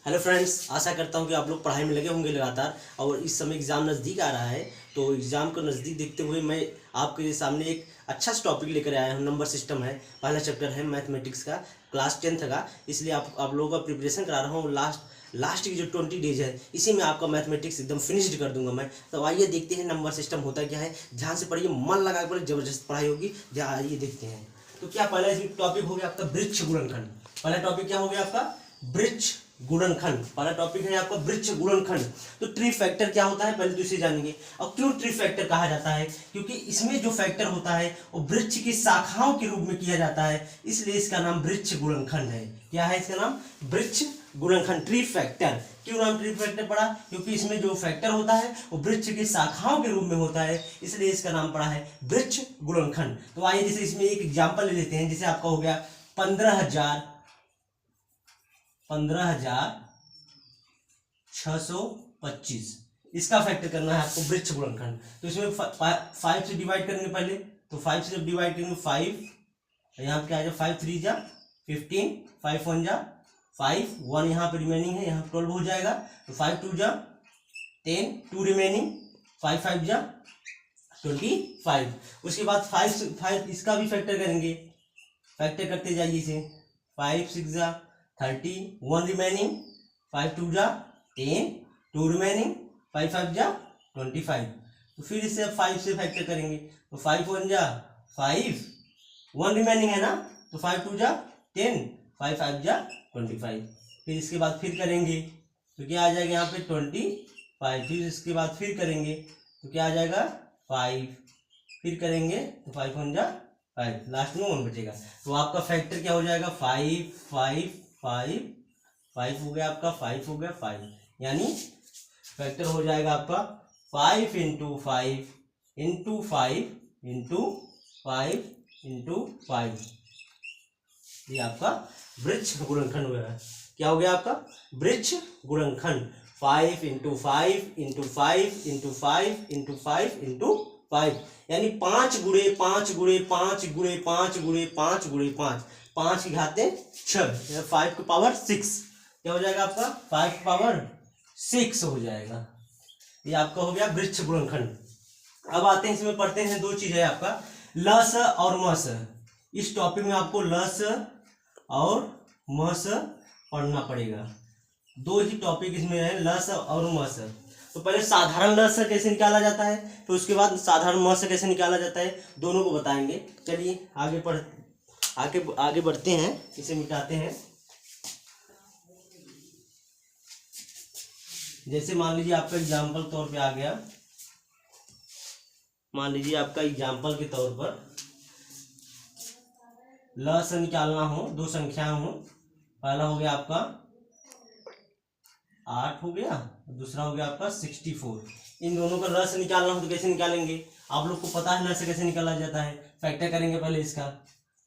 Hello friends, आशा करता हूँ कि आप लोग पढ़ाई में लगे होंगे लगातार। और इस समय एग्ज़ाम नज़दीक आ रहा है, तो एग्ज़ाम को नज़दीक देखते हुए मैं आपके सामने एक अच्छा सा टॉपिक लेकर आया हूँ। नंबर सिस्टम है, पहला चैप्टर है मैथमेटिक्स का, क्लास 10th का। इसलिए आप लोगों का प्रिपरेशन करा रहा हूँ। लास्ट की जो 20 डेज है, इसी में आपका मैथमेटिक्स एकदम फिनिश्ड कर दूंगा मैं। तो आइए देखते हैं नंबर सिस्टम होता क्या है। ध्यान से पढ़िए, मन लगा के पढ़िए, जबरदस्त पढ़ाई होगी। आइए देखते हैं। तो क्या पहला टॉपिक हो गया आपका वृक्ष गुणनखंड। पहला टॉपिक क्या हो गया आपका? वृक्ष गुणनखंड। पहला टॉपिक है आपका वृक्ष गुणनखंड। तो ट्री फैक्टर क्या होता है, पहले तो इसे जानेंगे। और क्यों ट्री फैक्टर कहा जाता है? क्योंकि इसमें जो फैक्टर होता है वो वृक्ष की शाखाओं के रूप में किया जाता है, इसलिए इसका नाम वृक्ष गुणनखंड है। क्या है इसका नाम? वृक्ष गुणनखंड, ट्री फैक्टर। क्यों नाम ट्री फैक्टर पड़ा? क्योंकि इसमें जो फैक्टर होता है वो वृक्ष की शाखाओं के रूप में होता है, इसलिए इसका नाम पड़ा है वृक्ष गुणनखंड। तो आइए जैसे इसमें एक एग्जाम्पल ले लेते हैं। जैसे आपका हो गया 15,625, इसका फैक्टर करना है आपको वृक्ष गुणनखंड। तो इसमें 5 से डिवाइड करेंगे पहले। तो 5 से जब डिवाइड करेंगे 5, यहाँ पे क्या आ जाए 5 3 जा 15, 5 1 जा 5, 1 यहाँ पे रिमेनिंग है, यहाँ 12 हो जाएगा। तो 5 2 जा 10, 2 रिमेनिंग, 5 5 जा 25। उसके बाद 5 इसका भी फैक्टर करेंगे, फैक्टर करते जाइए इसे। 5 6 जा 30, 1 रिमेनिंग, 5 2 जा 10, 2 रिमेनिंग, 5 5 जा 25। तो फिर इससे 5 से फैक्टर करेंगे। तो 5 1 जा 5, 1 रिमेनिंग है ना, तो 5 2 जा 10, 5 5 जा 25। फिर इसके बाद फिर करेंगे तो क्या आ जाएगा यहाँ पे 25। फिर इसके बाद फिर करेंगे तो क्या आ जाएगा 5, फिर करेंगे तो 5 1 जा 5, लास्ट में 1 बचेगा। तो आपका फैक्टर क्या हो जाएगा 5 5 5 5 हो गया आपका, 5 हो गया 5, यानी फैक्टर हो जाएगा आपका 5 इंटू 5 इंटू 5 इंटू 5 इंटू 5। ये आपका वृक्ष गुणनखंड हो गया। क्या हो गया आपका? वृक्ष गुणनखंड। 5 into 5 into 5 into 5 into 5 into 5, यानी 5 गुणे 5 गुणे 5 गुणे 5 गुणे 5 गुणे 5, 5 की घाते 6, 5 की पावर 6। क्या हो जाएगा आपका? 5 की पावर 6 हो जाएगा। ये आपका हो गया वृक्ष गुणनखंड। अब आते हैं, इसमें पढ़ते हैं। दो चीज है आपका, लस और मस। इस टॉपिक में आपको लस और मस पढ़ना पड़ेगा। दो ही टॉपिक इसमें है, लस और मस। तो पहले साधारण लस कैसे निकाला जाता है, फिर उसके बाद साधारण मस कैसे निकाला जाता है, दोनों को बताएंगे। चलिए आगे बढ़ते हैं, इसे मिटाते हैं। जैसे मान लीजिए आपका एग्जाम्पल तौर पे आ गया, मान लीजिए आपका एग्जाम्पल के तौर पर लस निकालना हो, दो संख्या हो। पहला हो गया आपका 8 हो गया, दूसरा हो गया आपका 64। इन दोनों का लस निकालना हो तो कैसे निकालेंगे? आप लोग को पता है लस कैसे निकाला जाता है। फैक्टर करेंगे पहले इसका।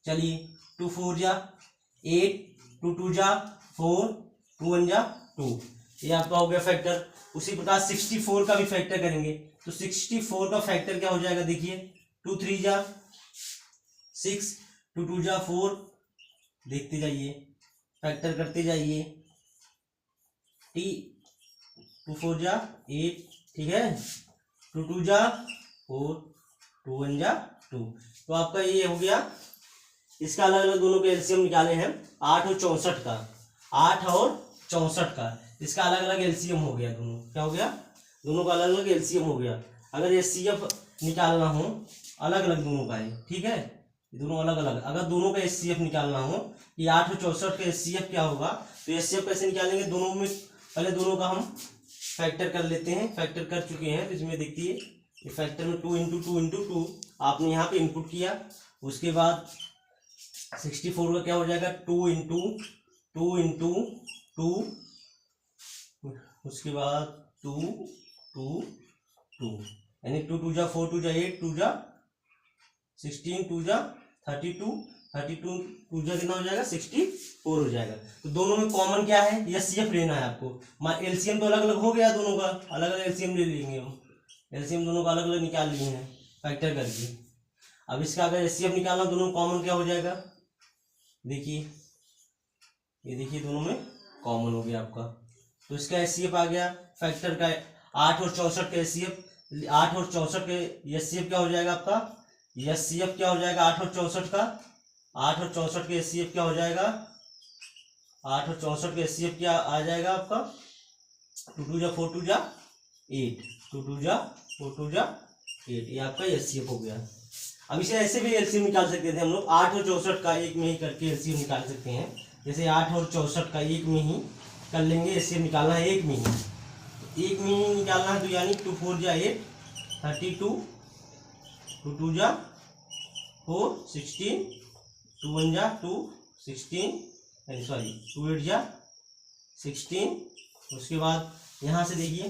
चलिए 2 4 जा 8, 2 2 जा 4, 2 1 जा 2, ये आपका हो गया फैक्टर। उसी प्रकार 64 का भी फैक्टर करेंगे। तो 64 का फैक्टर क्या हो जाएगा, देखिए 2 3 जा 6, 2 2 जा 4, देखते जाइए, फैक्टर करते जाइए। 2 4 जा 8, ठीक है, 2 2 जा 4, 2 1 जा 2। तो आपका ये हो गया। इसका अलग अलग दोनों के एलसीएम निकाले हैं। 8 और 64 का, 8 और 64 का इसका अलग अलग एलसीएम हो गया। दोनों क्या हो गया? दोनों का अलग अलग एलसीएम हो गया। अगर एचसीएफ निकालना हो, अलग अलग दोनों का है, ठीक है, दोनों अलग अलग। अगर दोनों का एचसीएफ निकालना हो कि 8 और 64 का एचसीएफ क्या होगा, तो एचसीएफ कैसे निकालेंगे? दोनों में पहले दोनों का हम फैक्टर कर लेते हैं। फैक्टर कर चुके हैं, तो इसमें देखिए ये फैक्टर में 2 इंटू 2 इंटू 2 आपने यहाँ पे इनपुट किया। उसके बाद 64 का क्या हो जाएगा 2 इंटू 2 इंटू 2, उसके बाद 2 2 2, यानी 2 2 जा 4, 2 जा 8, 2 जा 16, 2 जा 32, 32 2 जा कितना हो जाएगा 64 हो जाएगा। तो दोनों में कॉमन क्या है, एचसीएफ लेना है आपको। एलसीएम तो अलग अलग हो गया, दोनों का अलग अलग एलसीएम ले लेंगे हम। एलसीएम दोनों का अलग अलग निकाल लिए हैं फैक्टर करके। अब इसका अगर एचसीएफ निकालना, दोनों कॉमन क्या हो जाएगा, देखिए ये देखिए दोनों में कॉमन हो गया आपका। तो इसका एचसीएफ आ गया फैक्टर का 8 और 64 का एचसीएफ, 8 और 64 के एचसीएफ क्या हो जाएगा आपका, एचसीएफ क्या हो जाएगा 8 और 64 का, 8 और 64 के एचसीएफ क्या हो जाएगा, 8 और 64 के एचसीएफ क्या आ जाएगा आपका 2 2 जा 4 2 जा 8, 2 2 जा 4 2 जा 8, ये आपका एचसीएफ हो गया। अब इसे ऐसे भी एलसीएम निकाल सकते थे हम लोग, 8 और 64 का एक में ही करके एलसीएम निकाल सकते हैं। जैसे 8 और 64 का एक में ही कर लेंगे, एलसीएम निकालना है एक में ही, एक में ही निकालना है, तो यानी 2 4 जा 8 32, 2 2 जा 4 16, 2 1 जा 2 16, सॉरी 2 8 जा 16। उसके बाद यहाँ से देखिए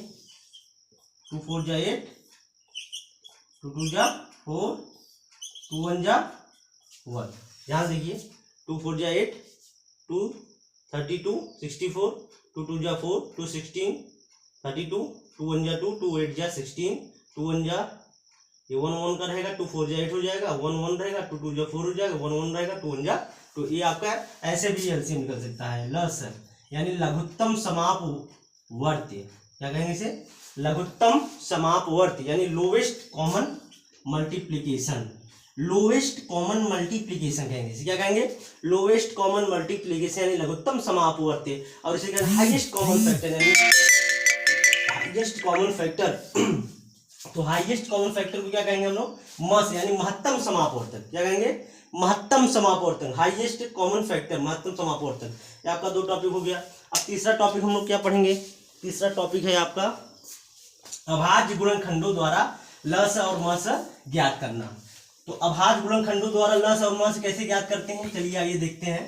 2 4 जा 8, 2 2 जा 4, 2 1 जा 1, यहाँ देखिए 2 4 जा 8, 2 32 64, 2 2 जा 4, 2 16 32, 2 1 जा 2, 2 8 जा 16, 2 1 जा ये 1 1 का रहेगा, 2 4 जा 8 हो जाएगा, 1 1 रहेगा, 2 2 जा 4 हो जाएगा, 1 1 रहेगा, 2 1 जा 2, ये आपका ऐसे भी एलसीएम निकल सकता है। लस यानी लघुत्तम समापवर्ती, क्या कहेंगे इसे, लघुत्तम समापवर्ती यानी lowest common multiplication, lowest common multiplication कहेंगे इसे, क्या कहेंगे, लोवेस्ट कॉमन मल्टीप्लीकेशन यानी लघुत्तम समापवर्ती। और इसे कहते हैं हाईएस्ट कॉमन फैक्टर यानी हाईएस्ट कॉमन फैक्टर। तो हाईएस्ट कॉमन फैक्टर को क्या कहेंगे हम लोग, मस यानी महत्तम समापवर्तक, क्या कहेंगे, महत्तम समापवर्तक, हाईएस्ट कॉमन फैक्टर महत्तम समापवर्तक। ये आपका 2 टॉपिक हो गया। अब तीसरा टॉपिक हम लोग क्या पढ़ेंगे, तीसरा टॉपिक है आपका अभाज्य गुणनखंडों द्वारा लस और मस ज्ञात करना। तो अभाज्य गुणनखंडों द्वारा लस और मस कैसे ज्ञात करते हैं, चलिए आइए देखते हैं।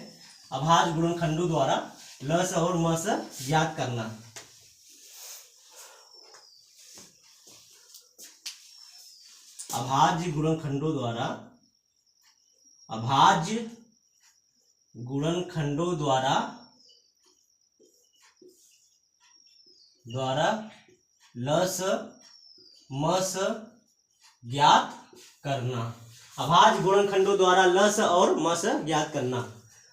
अभाज्य गुणनखंडों द्वारा लस और मस ज्ञात करना। अभाज्य गुणनखंडों द्वारा, अभाज्य गुणनखंडों द्वारा लस मस ज्ञात करना। अभाज्य गुणनखंडों द्वारा लस और मस ज्ञात करना।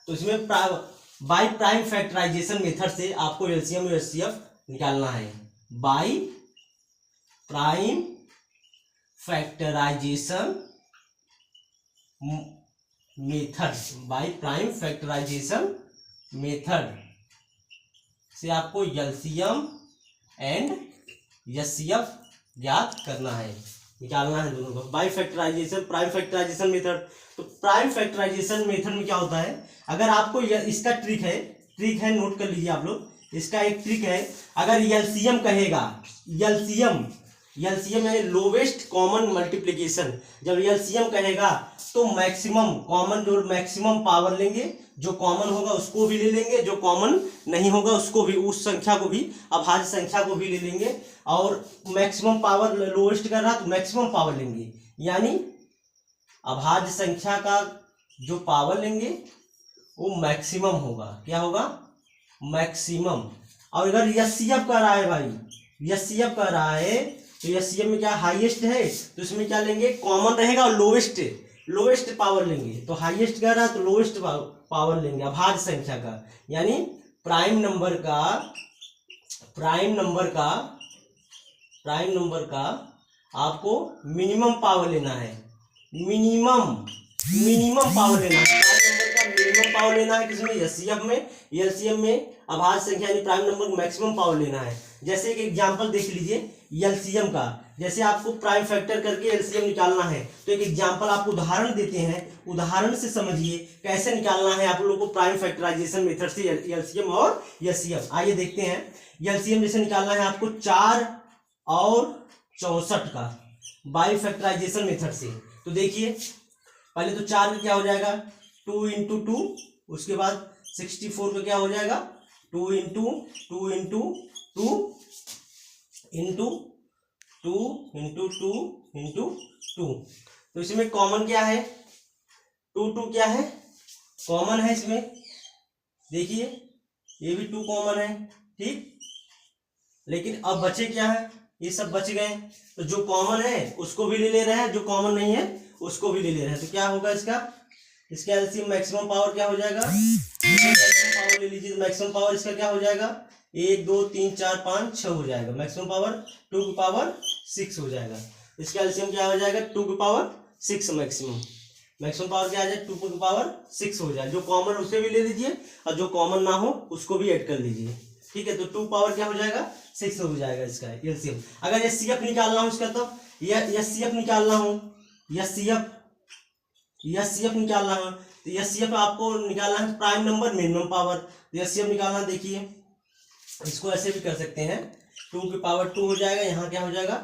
तो इसमें बाई प्राइम फैक्टराइजेशन मेथड से आपको एलसीएम और एचसीएफ निकालना है। By prime factorization method, by prime factorization method से आपको एलसीएम एंड एचसीएफ ज्ञात करना है, निकालना है दोनों को। By factorization, prime factorization method. तो प्राइम फैक्टराइजेशन मेथड में क्या होता है, अगर आपको इसका ट्रिक है नोट कर लीजिए आप लोग। इसका एक ट्रिक है, अगर एलसीएम कहेगा, एलसीएम यानी लोवेस्ट कॉमन मल्टीप्लिकेशन, जब एलसीएम कहेगा तो मैक्सिमम कॉमन, जो मैक्सिमम पावर लेंगे, जो कॉमन होगा उसको भी ले लेंगे, जो कॉमन नहीं होगा उसको भी, उस संख्या को भी, अभाज्य संख्या को भी ले लेंगे। और मैक्सिमम पावर लोवेस्ट कर रहा तो मैक्सिमम पावर लेंगे, यानी अभाज्य संख्या का जो पावर लेंगे वो मैक्सिमम होगा। क्या होगा, मैक्सिमम। और अगर एचसीएफ कर रहा है भाई, एचसीएफ कर रहा है तो एचसीएफ में क्या हाईएस्ट है, तो इसमें क्या लेंगे, कॉमन रहेगा और लोवेस्ट पावर लेंगे। तो हाईएस्ट कर रहा है तो लोवेस्ट पावर लेंगे अभाज्य संख्या का, यानी प्राइम नंबर का आपको मिनिमम पावर लेना है, मिनिमम पावर लेना है, प्राइम नंबर का मिनिमम पावर लेना है। किसमें, एचसीएफ में, एलसीएम में अभाज्य संख्या यानी प्राइम नंबर को मैक्सिमम पावर लेना है। जैसे एक एग्जांपल देख लीजिए एलसीएम का, जैसे आपको प्राइम फैक्टर करके एलसीएम निकालना है, तो एक एग्जांपल आपको उदाहरण देते हैं, उदाहरण से समझिए कैसे निकालना है आप लोगों को प्राइम फैक्टराइजेशन मेथड से एलसीएम और एचसीएफ। आइए देखते हैं। एलसीएम जैसे निकालना है आपको 4 और 64 का बाई फैक्टराइजेशन मेथड से। तो देखिए पहले तो 4 का क्या हो जाएगा, 2 × 2, उसके बाद 64 का क्या हो जाएगा, 2 × 2 × 2 × 2। तो इसमें कॉमन क्या है, 2 क्या है, कॉमन है इसमें, देखिए ये भी 2 कॉमन है, ठीक। लेकिन अब बचे क्या है, ये सब बच गए, तो जो कॉमन है उसको भी ले रहे हैं, जो कॉमन नहीं है उसको भी ले रहे हैं। तो क्या होगा इसका एलसीएम मैक्सिमम पावर क्या हो जाएगा, मैक्सिमम पावर ले लीजिए, मैक्सिमम पावर इसका क्या हो जाएगा, 1 2 3 4 5 6 हो जाएगा, मैक्सिमम पावर 2 की पावर 6 हो जाएगा। इसका एलसीएम क्या हो जाएगा 2 की पावर 6 मैक्सिमम पावर क्या आ जाए 2 की पावर 6 हो जाए। जो कॉमन उसे भी ले लीजिए और जो कॉमन ना हो उसको भी ऐड कर लीजिए, ठीक है। तो 2 पावर क्या हो जाएगा 6 हो जाएगा इसका एलसीएम। अगर ये सीएफ निकालना हो इसका, तो यह सीएफ निकालना हो, यह सीएफ निकालना हो, तो यह सीएफ आपको निकालना है प्राइम नंबर मिनिमम पावर। तो यह सीएफ निकालना, देखिए इसको ऐसे भी कर सकते हैं, 2 की पावर 2 हो जाएगा, यहाँ क्या हो जाएगा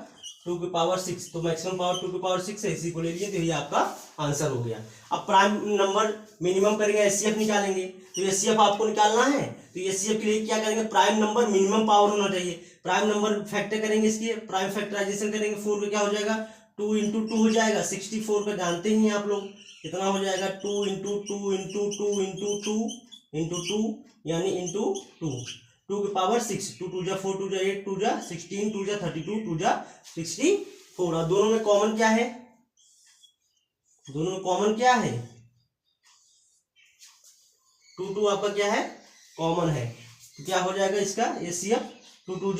2 की पावर 6, तो मैक्सिमम पावर 2 की पावर 6 है, इसी को ले लिए, तो ये आपका आंसर हो गया। अब प्राइम नंबर मिनिमम करेंगे, एचसीएफ निकालेंगे। तो एचसीएफ आपको निकालना है, तो एचसीएफ के लिए क्या करेंगे, प्राइम नंबर मिनिमम पावर होना चाहिए। प्राइम नंबर फैक्टर करेंगे, इसकी प्राइम फैक्टराइजेशन करेंगे, 4 का क्या हो जाएगा 2 इंटू 2 हो जाएगा, 64 का जानते ही हैं आप लोग कितना हो जाएगा 2 इंटू 2 इंटू 2 इंटू 2 इंटू 2 यानी इंटू 2 की पावर 6, 2 2 जा 4 2 जा 8 2 जा 16 2 जा 32 2 जा 64। और दोनों में कॉमन क्या है, दोनों में कॉमन क्या है 2 2 आपका क्या है कॉमन है, तो क्या हो जाएगा इसका एचसीएफ 2 2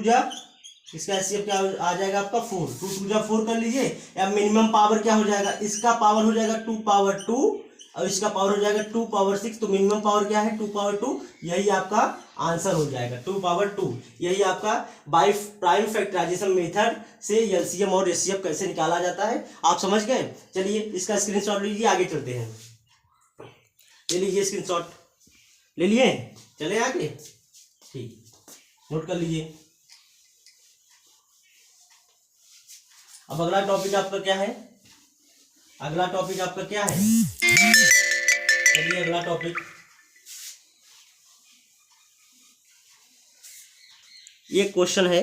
जा इसका एचसीएफ क्या आ जाएगा आपका 4, 2 2 जा 4 कर लीजिए। या मिनिमम पावर क्या हो जाएगा, इसका पावर हो जाएगा 2 पावर 2 और इसका पावर हो जाएगा 2 पावर 6, तो मिनिमम पावर क्या है 2 पावर 2, यही आपका आंसर हो जाएगा 2 पावर 2। यही आपका बाय प्राइम फैक्टराइजेशन मेथड से एलसीएम और एचसीएफ कैसे निकाला जाता है, आप समझ गए। चलिए इसका स्क्रीनशॉट लीजिए, आगे चलते हैं। ले लीजिए स्क्रीनशॉट, ले लिए, चले आगे, ठीक, नोट कर लीजिए। अब अगला टॉपिक आपका क्या है, अगला टॉपिक आपका क्या है, चलिए अगला टॉपिक, ये क्वेश्चन है,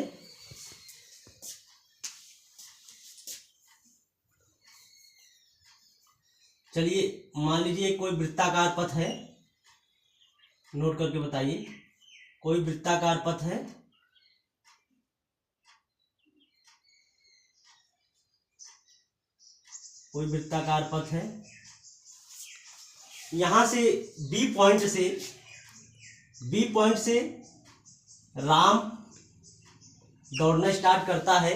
चलिए मान लीजिए कोई वृत्ताकार पथ है, नोट करके बताइए, कोई वृत्ताकार पथ है, कोई वृत्ताकार पथ है, यहां से बी पॉइंट से राम दौड़ना स्टार्ट करता है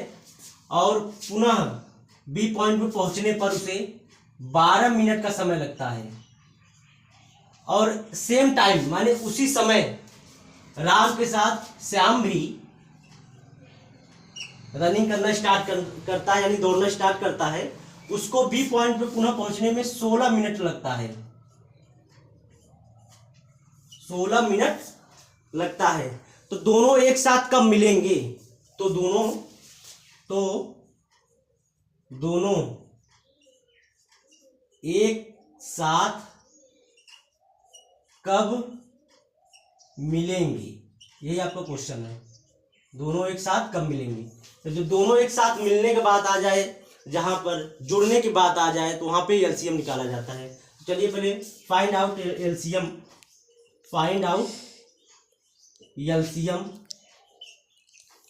और पुनः बी पॉइंट पे पहुंचने पर उसे 12 मिनट का समय लगता है। और सेम टाइम माने उसी समय राम के साथ श्याम भी रनिंग करना स्टार्ट करता है, यानी दौड़ना स्टार्ट करता है, उसको बी पॉइंट पे पुनः पहुंचने में 16 मिनट लगता है, 16 मिनट लगता है। तो दोनों एक साथ कब मिलेंगे, तो दोनों एक साथ कब मिलेंगे, यही आपका क्वेश्चन है, दोनों एक साथ कब मिलेंगे। तो जो दोनों एक साथ मिलने के बाद आ जाए, जहां पर जुड़ने की बात आ जाए, तो वहां पे एलसीएम निकाला जाता है। चलिए पहले फाइंड आउट एलसीएम,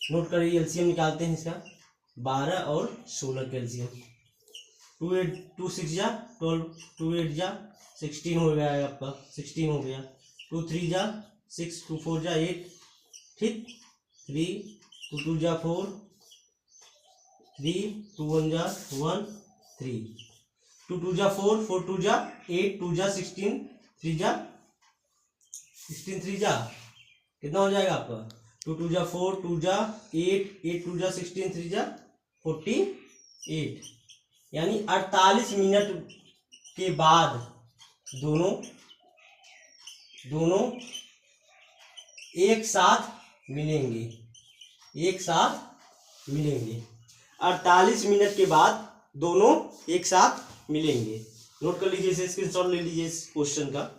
नोट करिए एलसीएम निकालते हैं इसका, 12 और 16 का एलसीएम, 2 8 2 6 जा 12, 2 8 जा 16 हो गया है आपका, 16 हो गया, 2 3 जा 6, 2 4 जा 8, ठीक, 3 2 2 जा 4, 3 2 1 जा 1, 3 2 2 जा 4, 4 2 जा 8, 2 जा 16, 3 जा 16, 3 जा कितना हो जाएगा आपका 2 2 जा 4, 2 जा 8, 8 2 जा 16, 3 जा 48, यानी 48 मिनट के बाद दोनों एक साथ मिलेंगे, 48 मिनट के बाद दोनों एक साथ मिलेंगे। नोट कर लीजिए, इसे स्क्रीनशॉट ले लीजिए इस क्वेश्चन का।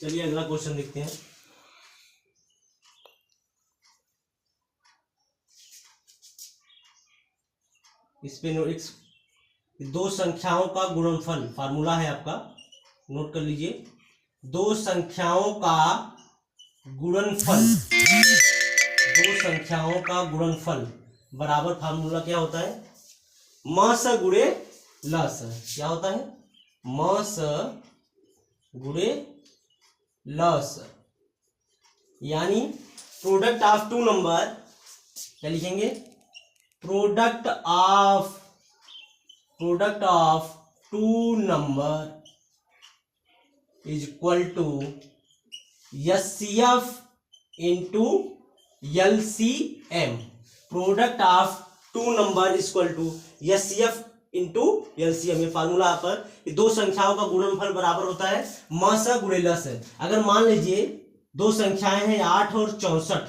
चलिए अगला क्वेश्चन देखते हैं। इस पे दो संख्याओं का गुणनफल फार्मूला है आपका, नोट कर लीजिए, दो संख्याओं का गुणनफल दो संख्याओं का गुणनफल बराबर, फार्मूला क्या होता है, म स गुणे ल स। क्या होता है, म स गुणे ल स, यानी प्रोडक्ट ऑफ टू नंबर, क्या लिखेंगे, product of two number is equal to HCF into LCM। Product of two number is equal to HCF into LCM। ये फार्मूला यहाँ पर दो संख्याओं का गुणनफल बराबर होता है म स गुणे ल स। अगर मान लीजिए दो संख्याएं हैं 8 और 64,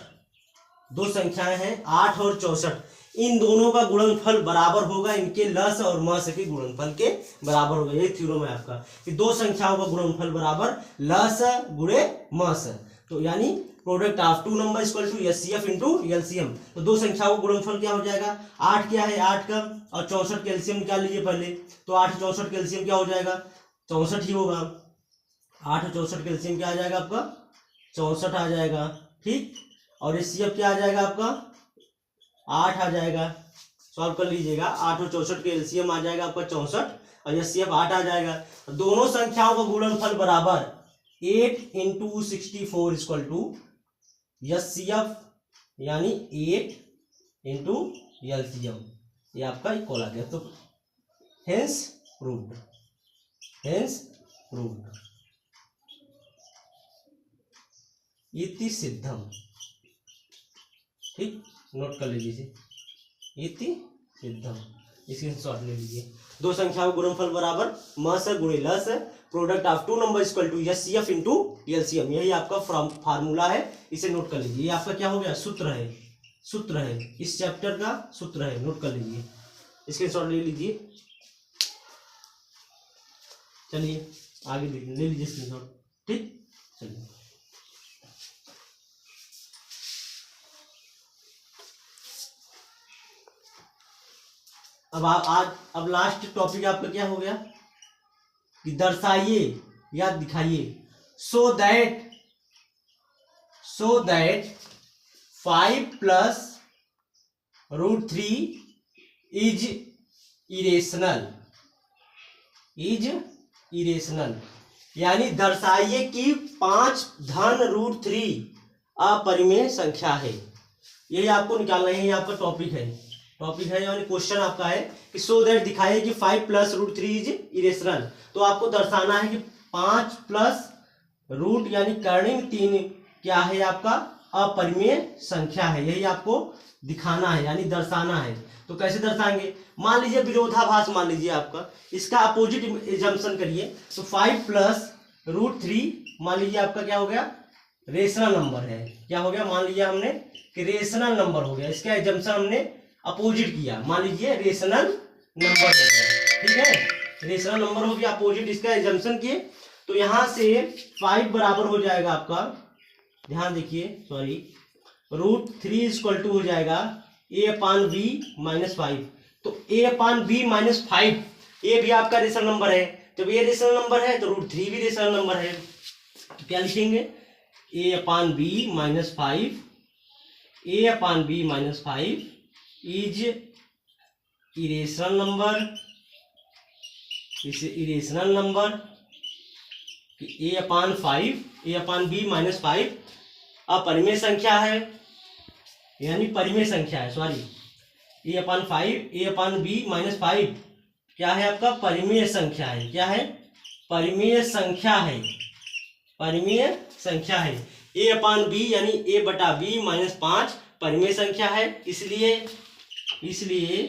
दो संख्याएं हैं 8 और 64, इन दोनों का गुणनफल बराबर होगा इनके लस और मस के गुणनफल के बराबर होगा। यही थ्योरम है आपका कि दो संख्याओं का गुणनफल बराबर लस गुणे मस। तो यानी product of two number equal to HCF into LCM। तो दो संख्याओं का गुणनफल क्या हो जाएगा, 8 क्या है 8 का, और 64 के एलसीएम निकाल लीजिए पहले। तो 8 64 के एलसीएम क्या हो जाएगा, 64 ही होगा। 8 और 64 के एलसीएम क्या आ जाएगा आपका, 64 आ जाएगा, ठीक। और HCF क्या आ जाएगा आपका, 8 आ जाएगा। सॉल्व कर लीजिएगा, 8 और 64 के एलसीएम आ जाएगा आपका 64 और HCF 8 आ जाएगा। दोनों संख्याओं का गुणनफल बराबर 8 इंटू 64 इक्वल टू HCF, यानी 8 इंटू LCM। ये आपका इक्वल आ गया। तो हेंस प्रूव्ड, इति सिद्धम, ठीक, नोट कर लीजिए, इति सिद्धम, इसकी शॉर्ट ले लीजिए। दो संख्याओं का गुणनफल बराबर म स गुणे ल स, product of two number equal to HCF into LCM। यही आपका फार्मूला है, इसे नोट कर लीजिए। ये आपका क्या हो गया, सूत्र है, इस चैप्टर का सूत्र है, नोट कर लीजिए, इसके शॉर्ट ले लीजिए। चलिए आगे ले लीजिए स्क्रीनशॉट, ठीक। चलिए अब लास्ट टॉपिक आपका क्या हो गया कि दर्शाइए या दिखाइए। So that 5 plus √3 is irrational, यानी दर्शाइए कि 5 धन √3 अपरिमेय संख्या है। यही आपको निकालना है, यही आपका टॉपिक है यानी क्वेश्चन आपका है कि सो दैट दिखाइए कि 5 प्लस √3 इज इरेशनल। तो आपको दर्शाना है कि 5 प्लस रूट यानी कर्णिक 3 क्या है आपका, अपरिमेय संख्या है। यही आपको दिखाना है यानी दर्शाना है। तो कैसे दर्शाएंगे, मान लीजिए विरोधाभास, मान लीजिए आपका इसका अपोजिट एजम्पशन करिए। तो 5 प्लस √3 मान लीजिए आपका क्या हो गया, रेशनल नंबर है। क्या हो गया, मान लीजिए हमने कि रेशनल नंबर हो गया, इसका एजम्पशन हमने अपोजिट किया, मान लीजिए रेशनल नंबर हो गया, ठीक है, रेशनल नंबर हो गया, अपोजिट इसका एजम्पशन किए। तो यहां से 5 बराबर हो जाएगा आपका, ध्यान देखिए, सॉरी, √3 इक्वल टू हो जाएगा A/B - 5। तो A/B - 5, ये भी आपका रेशनल नंबर है। जब ये रेशनल नंबर है तो √3 भी रेशनल नंबर है। तो क्या लिखेंगे, A/B - 5 इज इरेशनल नंबर, इसे इरेशनल नंबर A/B - 5 अपरिमेय संख्या है, यानी परिमेय संख्या है, सॉरी, A/B - 5 क्या है आपका, परिमेय संख्या है। क्या है, परिमेय संख्या है, A/B यानी A/B - 5 परिमेय संख्या है। इसलिए √3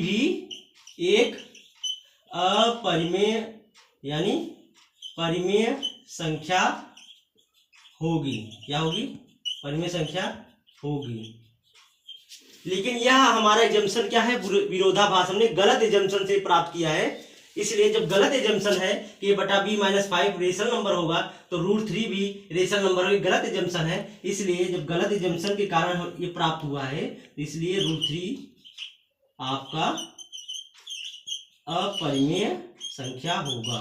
भी एक अपरिमेय यानी परिमेय संख्या होगी। क्या होगी, परिमेय संख्या होगी। लेकिन यह हमारा एजम्पशन क्या है, विरोधाभास, हमने गलत एजम्पशन से प्राप्त किया है। इसलिए जब गलत एजम्पशन है कि A/B - 5 रेशनल नंबर होगा तो √3 भी रेशनल नंबर होगा, गलत एजम्पशन है। इसलिए जब गलत एजम्पशन के कारण ये प्राप्त हुआ है, इसलिए √3 आपका अपरिमेय संख्या होगा।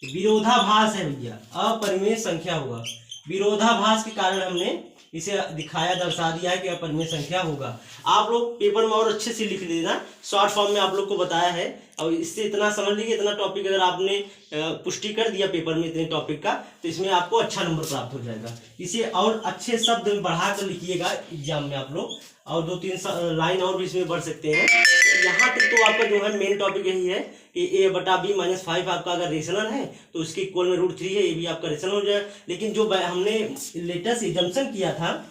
विरोधाभास है भैया, अपरिमेय संख्या होगा। विरोधाभास के कारण हमने इसे दिखाया, दर्शा दिया है कि अपरिमेय संख्या होगा। आप लोग पेपर में और अच्छे से लिख लेना, शॉर्ट फॉर्म में आप लोग को बताया है। और इससे इतना समझ लीजिए, इतना टॉपिक अगर आपने पुष्टि कर दिया पेपर में इतने टॉपिक का, तो इसमें आपको अच्छा नंबर प्राप्त हो जाएगा। इसे और अच्छे शब्द में बढ़ा कर लिखिएगा एग्जाम में आप लोग, और 2-3 लाइन और भी इसमें बढ़ सकते हैं। यहाँ तक तो आपका जो है मेन टॉपिक यही है कि a/b-5 आपका अगर रेशनल है तो उसके इक्वल में √3 है, ये भी आपका रेशनल हो जाएगा। लेकिन जो हमने लेटेस्ट एजम्पशन किया था,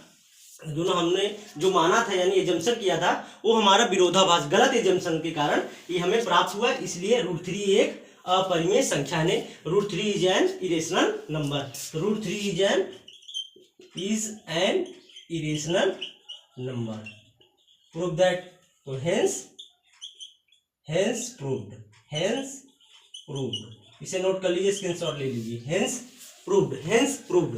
हमने जो माना था यानी एजम्पशन किया था, वो हमारा विरोधाभास गलत एजम्पशन के कारण ये हमें प्राप्त हुआ। इसलिए √3 एक अपरिमेय संख्या ने, √3 is an irrational number, √3 is an irrational number. Prove that, तो हेंस प्रूव्ड, इसे नोट कर लीजिए, स्क्रीनशॉट ले लीजिए। हेंस प्रूव्ड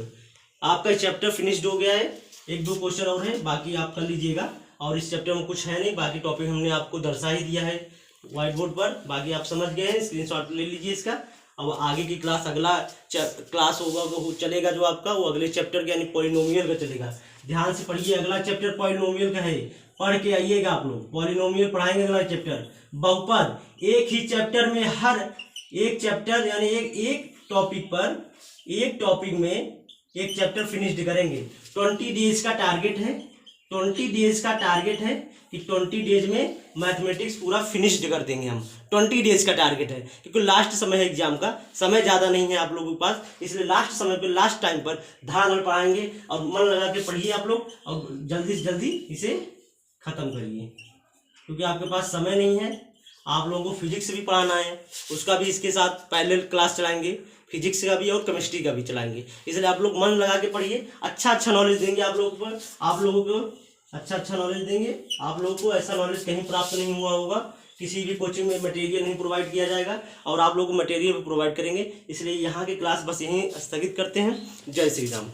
आपका चैप्टर फिनिश्ड हो गया है। 1-2 क्वेश्चन और है, बाकी आप कर लीजिएगा। और इस चैप्टर में कुछ है नहीं, बाकी टॉपिक हमने आपको दर्शा ही दिया है व्हाइट बोर्ड पर, बाकी आप समझ गए हैं। स्क्रीनशॉट ले लीजिए इसका। अब आगे की क्लास, अगला क्लास होगा वो चलेगा जो आपका, वो अगले चैप्टर यानी पॉलिनोमियल का चलेगा। ध्यान से पढ़िए, अगला चैप्टर पॉलिनोमियल का है, पढ़ के आइएगा आप लोग। पॉलिनोमियल पढ़ाएंगे अगला चैप्टर। बहुपद, एक ही चैप्टर में हर एक चैप्टर यानी एक टॉपिक पर, एक टॉपिक में एक चैप्टर फिनिश्ड करेंगे। 20 डेज का टारगेट है, 20 डेज का टारगेट है कि 20 डेज में मैथमेटिक्स पूरा फिनिश्ड कर देंगे हम। 20 डेज का टारगेट है, क्योंकि लास्ट समय है एग्जाम का, समय ज़्यादा नहीं है आप लोगों के पास, इसलिए लास्ट समय पे, लास्ट टाइम पर ध्यान में पढ़ाएंगे। और मन लगा के पढ़िए आप लोग, और जल्दी से जल्दी इसे ख़त्म करिए, क्योंकि आपके पास समय नहीं है। आप लोगों को फिजिक्स भी पढ़ाना है, उसका भी इसके साथ पैरेलल क्लास चलाएंगे, फिजिक्स का भी और केमिस्ट्री का भी चलाएंगे। इसलिए आप लोग मन लगा के पढ़िए, अच्छा नॉलेज देंगे आप लोगों को, अच्छा नॉलेज देंगे। आप लोगों को ऐसा नॉलेज कहीं प्राप्त नहीं हुआ होगा, किसी भी कोचिंग में मटेरियल नहीं प्रोवाइड किया जाएगा, और आप लोगों को मटेरियल भी प्रोवाइड करेंगे। इसलिए यहाँ की क्लास बस यहीं स्थगित करते हैं। जय श्री राम।